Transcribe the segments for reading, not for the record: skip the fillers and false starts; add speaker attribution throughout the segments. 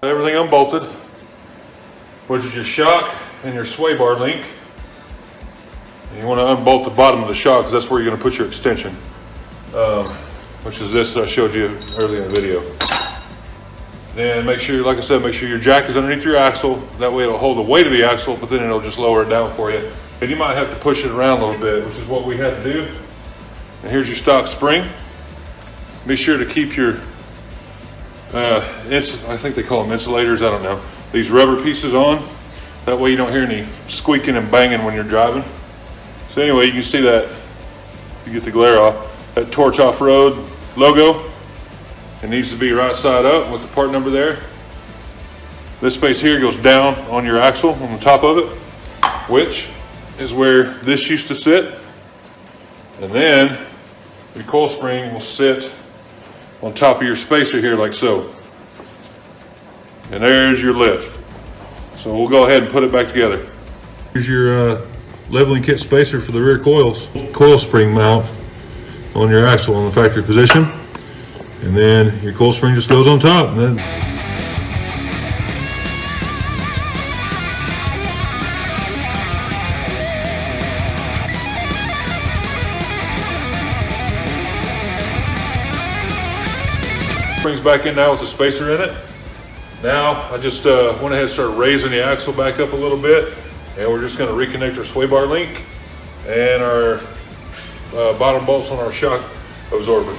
Speaker 1: Everything unbolted, which is your shock and your sway bar link. And you want to unbolt the bottom of the shock because that's where you're going to put your extension, which is this that I showed you earlier in the video. Then make sure, like I said, make sure your jack is underneath your axle. That way it'll hold the weight of the axle, but then it'll just lower it down for you. And you might have to push it around a little bit, which is what we had to do. And here's your stock spring. Be sure to keep your I think they call them insulators, I don't know. These rubber pieces on. That way you don't hear any squeaking and banging when you're driving. So anyway, you can see that, you get the glare off, that Torch Off-Road logo. It needs to be right side up with the part number there. This space here goes down on your axle on the top of it, which is where this used to sit. And then your coil spring will sit on top of your spacer here like so. And there's your lift. So we'll go ahead and put it back together. Here's your leveling kit spacer for the rear coils. Coil spring mount on your axle on the factory position. And then your coil spring just goes on top. And then springs back in now with the spacer in it. Now I just went ahead and started raising the axle back up a little bit, and we're just going to reconnect our sway bar link and our bottom bolts on our shock absorber.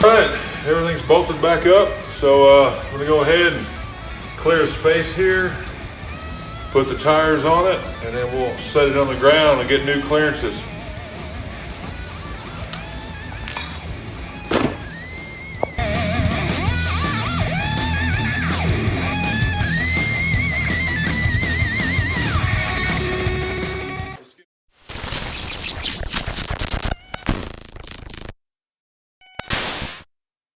Speaker 1: All right, everything's bolted back up, so I'm going to go ahead and clear a space here. Put the tires on it, and then we'll set it on the ground and get new clearances.